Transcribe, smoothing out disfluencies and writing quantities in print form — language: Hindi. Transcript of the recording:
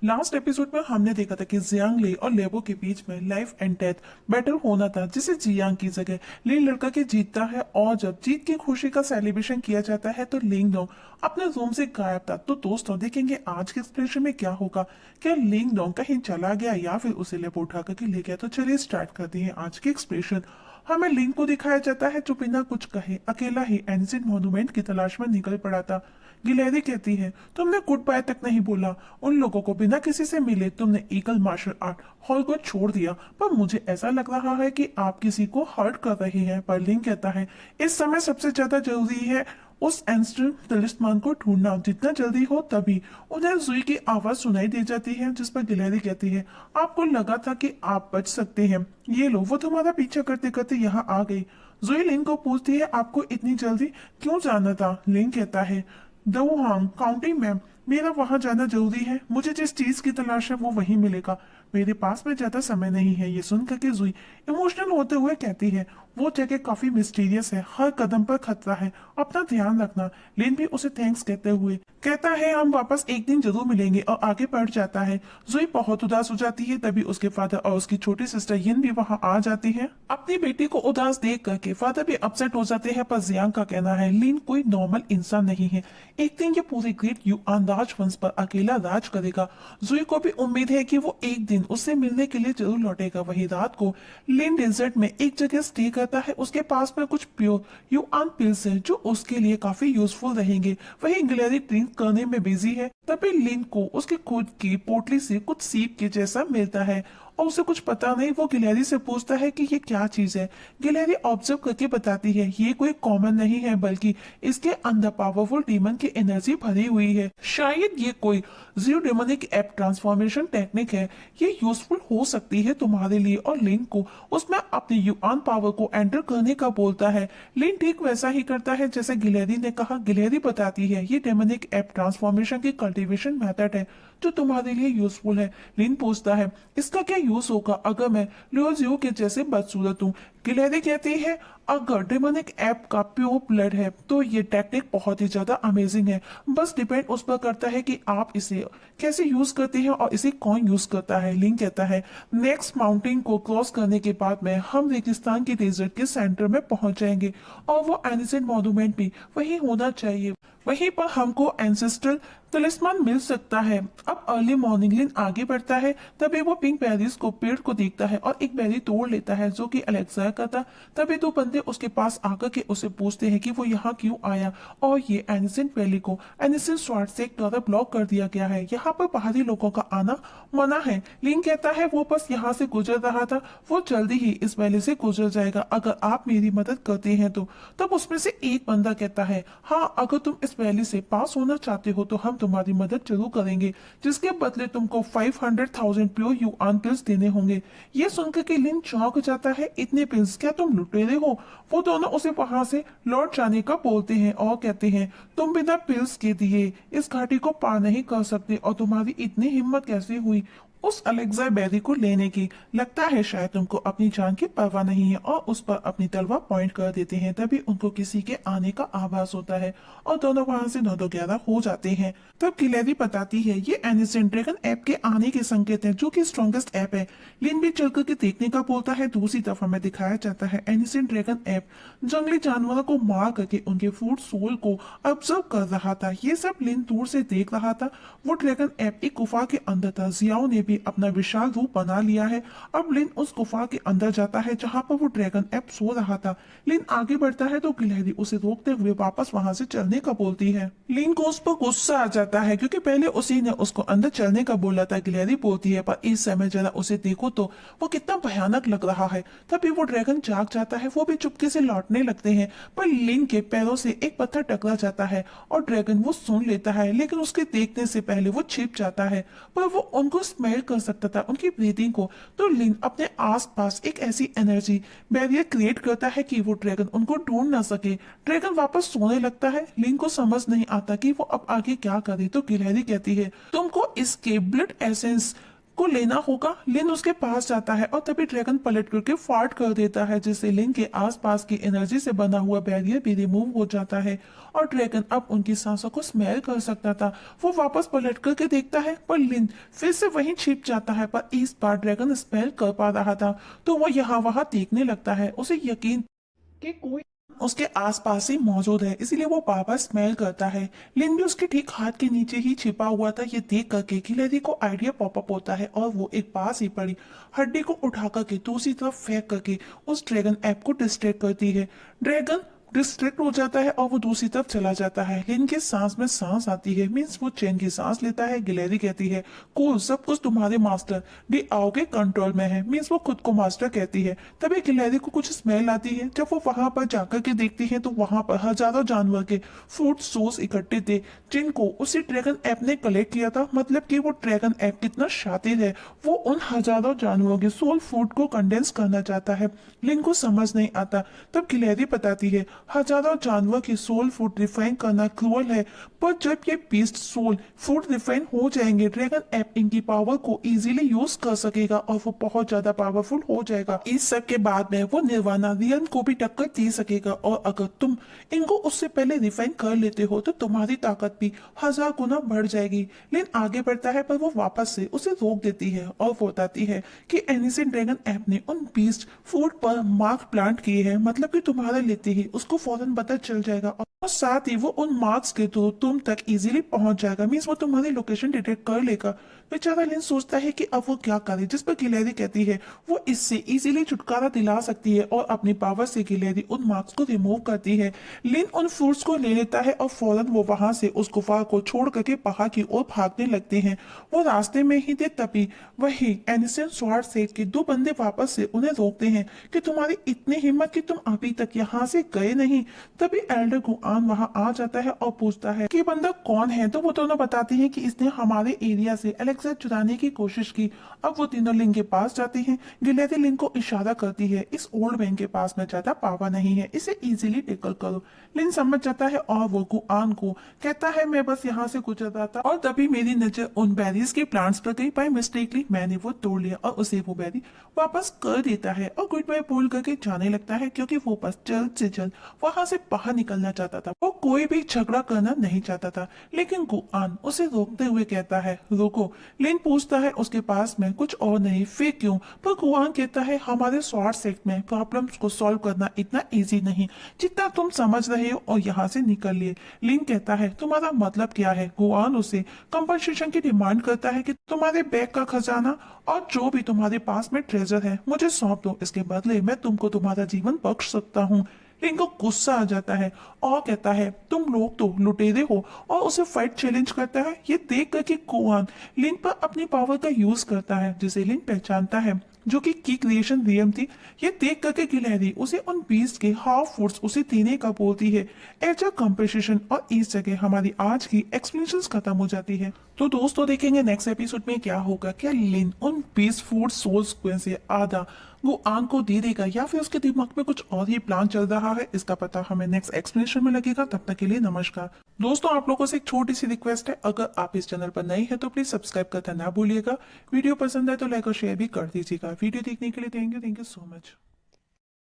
लास्ट एपिसोड में हमने देखा था कि जियांग ली और लेबो के बीच में लाइफ एंड डेथ बैटल होना था, जिसे जियांग की जगह ली लड़का के जीतता है। और जब जीत की खुशी का सेलिब्रेशन किया जाता है तो लिंग डोंग अपने रूम से गायब था। तो दोस्तों देखेंगे आज के एक्सप्रेशन में क्या होगा। क्या लिंग डोंग कहीं चला गया या फिर उसे लेबो उठा करके ले गया? तो चलिए स्टार्ट करते हैं आज के एक्सप्रेशन। हमें लिंग को दिखाया जाता है जो बिना कुछ कहे अकेला ही एंशिएंट मॉन्यूमेंट की तलाश में निकल पड़ा था। गिलहरी कहती है, तुमने गुड बाय तक नहीं बोला, उन लोगों को बिना किसी से मिले तुमने ईगल मार्शल आर्ट हॉल को छोड़ दिया। पर मुझे ऐसा लग रहा है कि आप किसी को हर्ट कर रही हैं। पर लिंग कहता है, इस समय सबसे ज्यादा जरूरी है उस एंस्ट्रम तलिस्मान को ढूंढना, जितना जल्दी हो तभी। उन्हें जुई की आवाज सुनाई दे जाती है जिस पर गिलहरी कहती है, आपको लगा था कि आप बच सकते हैं, ये लो वो तुम्हारा पीछा करते करते यहाँ आ गई। जुई लिंग को पूछती है, आपको इतनी जल्दी क्यों जाना था? लिंग कहता है, दवुहांग काउंटी मैम, मेरा वहां जाना जरूरी है, मुझे जिस चीज की तलाश है वो वहीं मिलेगा, मेरे पास में ज्यादा समय नहीं है। ये सुनकर के जुई इमोशनल होते हुए कहती है, वो जगह काफी मिस्टीरियस है, हर कदम पर खतरा है, अपना ध्यान रखना। लिन भी उसे थैंक्स कहते हुए कहता है, हम वापस एक दिन जरूर मिलेंगे, और आगे बढ़ जाता है। जुई बहुत उदास हो जाती है। तभी उसके फादर और उसकी छोटी सिस्टर यिन भी वहां आ जाती है। अपनी बेटी को उदास देख करके फादर भी अपसेट हो जाते हैं। पर जियांग का कहना है, लिन कोई नॉर्मल इंसान नहीं है, एक दिन ये पूरे ग्रेट युआन राजवंश पर अकेला राज करेगा। जुई को भी उम्मीद है कि वो एक दिन उससे मिलने के लिए जरूर लौटेगा। वही रात को लिन डेजर्ट में एक जगह स्टे करता है। उसके पास में कुछ प्योर युआन पिल्स है जो उसके लिए काफी यूजफुल रहेंगे। वही गिलहरी ड्रिंक करने में बिजी है। तभी लिन को उसके खुद की पोटली से कुछ सीप के जैसा मिलता है और उसे कुछ पता नहीं। वो गिलहरी से पूछता है कि ये क्या चीज है। गिलहरी ऑब्जर्व करके बताती है, ये कोई कॉमन नहीं है, बल्कि इसके अंदर पावरफुल डीमन की एनर्जी भरी हुई है। शायद ये कोई zero demonic app transformation technique है, ये यूजफुल हो सकती है तुम्हारे लिए। और लिन को उसमें अपनी युआन पावर को एंटर करने का बोलता है। लिन ठीक वैसा ही करता है जैसे गिलहरी ने कहा। गिलहरी बताती है, ये डेमोनिक एप ट्रांसफॉर्मेशन की कल्टीवेशन मेथड है जो तुम्हारे लिए यूजफुल है। लिन पूछता है, इसका क्या यूज होगा अगर मैं लियोजियो के जैसे बदसूरत हूँ? गिलहरी कहती है, अगर डेमोनिक ऐप का प्योर ब्लड है तो ये टेक्निक बहुत ही ज्यादा अमेजिंग है, बस डिपेंड उस पर करता है कि आप इसे कैसे यूज करते हैं और इसे कौन यूज करता है। लिंक कहता है, नेक्स्ट माउंटेन को क्रॉस करने के बाद में हम रेगिस्तान के डेजर्ट के सेंटर में पहुंच जाएंगे और वो एनिसेंट मॉन्यूमेंट भी वही होना चाहिए। वहीं पर हमको एंसेस्ट्रल तलिस्मान मिल सकता है। अब अर्ली मॉर्निंग लिन आगे बढ़ता है। तभी वो पिंक बेरीज को पेड़ को देखता है और एक बेरी तोड़ लेता है जो कि अलेक्सा का था। तभी दो बंदे उसके पास आकर के उसे पूछते हैं कि वो यहाँ क्यों आया और ये एनिसेंट वैली को एनिसेंट स्वार्ड से द्वारा ब्लॉक कर दिया गया है, यहाँ पर बाहरी लोगों का आना मना है। लिन कहता है, वो बस यहाँ से गुजर रहा था, वो जल्दी ही इस वैली से गुजर जाएगा अगर आप मेरी मदद करते हैं तो। तब उसमें से एक बंदा कहता है, हाँ अगर तुम इस वैली से पास होना चाहते हो तो हम तुम्हारी मदद जरूर करेंगे, जिसके बदले तुमको 500,000 प्योर युआन पिल्स देने होंगे। ये सुनकर के लिन चौंक जाता है, इतने पिल्स, क्या तुम लुटेरे हो? वो दोनों उसे वहां से लौट जाने का बोलते हैं और कहते हैं, तुम बिना पिल्स के दिए इस घाटी को पार नहीं कर सकते और तुम्हारी इतनी हिम्मत कैसे हुई उस अलेक्सा बेरी को लेने की? लगता है शायद तुमको अपनी जान की परवाह नहीं है, और उस पर अपनी तलवार पॉइंट कर देते हैं। तभी उनको किसी के आने का आभास होता है और दोनों वहां से 9-11 हो जाते हैं। तब गिलहरी बताती है, ये एनिसेंट ड्रैगन ऐप के आने के संकेत हैं जो कि स्ट्रॉन्गेस्ट ऐप है। लिन भी चल करके देखने का बोलता है। दूसरी तरफ हमें दिखाया जाता है एनिसेंट ड्रैगन ऐप जंगली जानवरों को मार करके उनके फूड सोल को ऑब्जर्व कर रहा था। ये सब लिन दूर से देख रहा था। वो ड्रैगन ऐप एक गुफा के अंदर था। जियाओ ने भी अपना विशाल रूप बना लिया है। अब लिन उस गुफा के अंदर जाता है जहां पर वो ड्रैगन ऐप सो रहा था। लिन आगे बढ़ता है तो गिलहरी उसे रोकते हुए वापस वहां से चलने का बोलती है। लिन को उस पर गुस्सा आ जाता है क्योंकि पहले उसी ने उसको अंदर चलने का बोला था। गिलहरी बोलती है, पर इस समय जरा उसे देखो तो वो कितना भयानक लग रहा है। तभी वो ड्रैगन जाग जाता है। वो भी चुपके से लौटने लगते हैं, पर लिन के पैरों से एक पत्थर टकरा जाता है और ड्रैगन वो सुन लेता है, लेकिन उसके देखने से पहले वो छिप जाता है। पर वो उनको स्मेल कर सकता था, उनकी ब्रीदिंग को। तो लिन अपने आसपास एक ऐसी एनर्जी बैरियर क्रिएट करता है कि वो ड्रैगन उनको ढूंढ ना सके। ड्रैगन वापस सोने लगता है। लिन को समझ नहीं आता कि वो अब आगे क्या करे। तो गिलहरी कहती है, तुमको इसके ब्लड एसेंस को लेना होगा। लिन उसके पास जाता है और तभी ड्रैगन पलट करके फार्ट कर देता है, जिससे लिन के आसपास की एनर्जी से बना हुआ बैरियर भी रिमूव हो जाता है और ड्रैगन अब उनकी सांसों को स्मेल कर सकता था। वो वापस पलट करके देखता है पर लिन फिर से वहीं छिप जाता है, पर इस बार ड्रैगन स्मेल कर पा रहा था तो वो यहाँ वहां देखने लगता है। उसे यकीन कि कोई उसके आसपास ही मौजूद है, इसीलिए वो बार बार स्मेल करता है। लिन भी उसके ठीक हाथ के नीचे ही छिपा हुआ था। ये देख करके गिलहरी को आइडिया पॉपअप होता है और वो एक पास ही पड़ी हड्डी को उठा करके दूसरी तरफ फेंक करके उस ड्रैगन ऐप को डिस्ट्रैक्ट करती है। ड्रैगन डिस्ट्रैक्ट हो जाता है और वो दूसरी तरफ चला जाता है। लिन के सांस में सांस आती है, मीन्स वो चैन की सांस लेता है। गिलहरी कहती है कूल, सब कुछ तुम्हारे मास्टर डी आओ के कंट्रोल में है, मीन्स वो खुद को मास्टर कहती है। तभी गिलहरी को कुछ स्मेल आती है। जब वो वहां पर जाकर के देखती है तो वहां पर हजारों जानवर के फूड सोर्स इकट्ठे थे, जिनको उसी ड्रैगन ऐप ने कलेक्ट किया था। मतलब कि वो ड्रैगन ऐप कितना शातिर है, वो उन हजारों जानवरों के सोल फूड को कंडेंस करना चाहता है। लिन को समझ नहीं आता। तब गिलहरी बताती है हजारों जानवर की सोल फूड रिफाइन करना क्रूअल है, पर जब ये बीस्ट सोल फूड रिफाइन हो जाएंगे ड्रैगन ऐप इनकी पावर को इजीली यूज कर सकेगा और वो बहुत ज्यादा पावरफुल हो जाएगा। इस सब के बाद में वो निर्वाणा रियन को भी टक्कर दे सकेगा और अगर तुम इनको उससे पहले रिफाइन कर लेते हो तो तुम्हारी ताकत भी 1000 गुना बढ़ जाएगी। लिन आगे बढ़ता है पर वो वापस से उसे रोक देती है और वो बताती है कि एनिसेंट ड्रैगन ऐप ने उन बीस्ट फूड पर मार्क प्लांट किए हैं, मतलब कि तुम्हारा लेते ही उसको फौरन पता चल जाएगा और साथ ही वो उन मार्क्स के थ्रू तुम तक इजीली पहुंच जाएगा, मीन्स वो तुम्हारी लोकेशन डिटेक्ट कर लेगा। बेचारा लिन सोचता है कि अब वो क्या करे, जिस पर गिलहरी कहती है वो इससे इजीली छुटकारा दिला सकती है और अपनी पावर से गिलहरी उन मार्क्स को रिमूव करती है। लिन उन फ्रूट्स को ले लेता है और फौरन वो वहां से उस गुफा को छोड़ करके पहाड़ की ओर भागने लगते हैं। वो रास्ते में ही थे तभी वही एनिसेंट स्वार्ड सेठ के 2 बंदे वापस से उन्हें रोकते हैं कि तुम्हारी इतनी हिम्मत कि तुम अभी तक यहाँ से गए नहीं। तभी एल्डर गुआन वहां आ जाता है और पूछता है कि बंदा कौन है, तो वो दोनों बताते हैं कि इसने हमारे एरिया से एलेक्सा चुराने की कोशिश की। अब वो तीनों लिन के पास जाते हैं। गिलहरी लिन को इशारा करती है इस ओल्ड मैन के पास में ज्यादा पावर नहीं है, इसे इजीली टेकल करो। लिन समझ जाता है और वो गुआन को कहता है मैं बस यहाँ से गुजर रहा था और तभी मेरी नजर उन बेरीज के प्लांट्स पर गई। बाय मिस्टेकली मैंने वो तोड़ लिया और उसे वो बेरी वापस कर देता है और गुड बाय बोल करके जाने लगता है, क्योंकि वो बस जल्द से जल्द वहां से बाहर निकलना चाहता था। वो कोई भी झगड़ा करना नहीं चाहता था। लेकिन गुआन उसे रोकते हुए कहता है रुको। लिन पूछता है उसके पास में कुछ और नहीं, फिर क्यों? पर गुआन कहता है हमारे स्वार्ड सेक्ट में प्रॉब्लम्स को सॉल्व करना इतना इजी नहीं जितना तुम समझ रहे हो और यहाँ से निकल लिए। लिन कहता है तुम्हारा मतलब क्या है? गुआन उसे कंपनसेशन की डिमांड करता है कि तुम्हारे बैग का खजाना और जो भी तुम्हारे पास में ट्रेजर है मुझे सौंप दो, इसके बदले मैं तुमको तुम्हारा जीवन बख्श सकता हूँ। लिन को गुस्सा आ जाता है और कहता है तुम लोग तो लुटेरे हो, और उसे फाइट चैलेंज करता है। ये देख कर कि गुआन लिन पर अपनी पावर का यूज करता है, जिसे लिन पहचानता है जो कि की क्रिएशन रियम थी। ये देख करके गिलहरी उसे उन बीस्ट के हाफ फूड्स उसे देने का बोलती है एज अ कंपनसेशन, और इस जगह हमारी आज की एक्सप्लेनेशन खत्म हो जाती है। तो दोस्तों देखेंगे नेक्स्ट एपिसोड में क्या होगा। क्या लिन उन बीस्ट फूड सोल्स से आधा वो आंख को दे देगा या फिर उसके दिमाग में कुछ और ही प्लान चल रहा है? इसका पता हमें नेक्स्ट एक्सप्लेनेशन में लगेगा। तब तक के लिए नमस्कार दोस्तों। आप लोगों से एक छोटी सी रिक्वेस्ट है, अगर आप इस चैनल पर नए हैं तो प्लीज सब्सक्राइब करना ना भूलिएगा। वीडियो पसंद है तो लाइक और शेयर भी कर दीजिएगा। वीडियो देखने के लिए थैंक यू सो मच।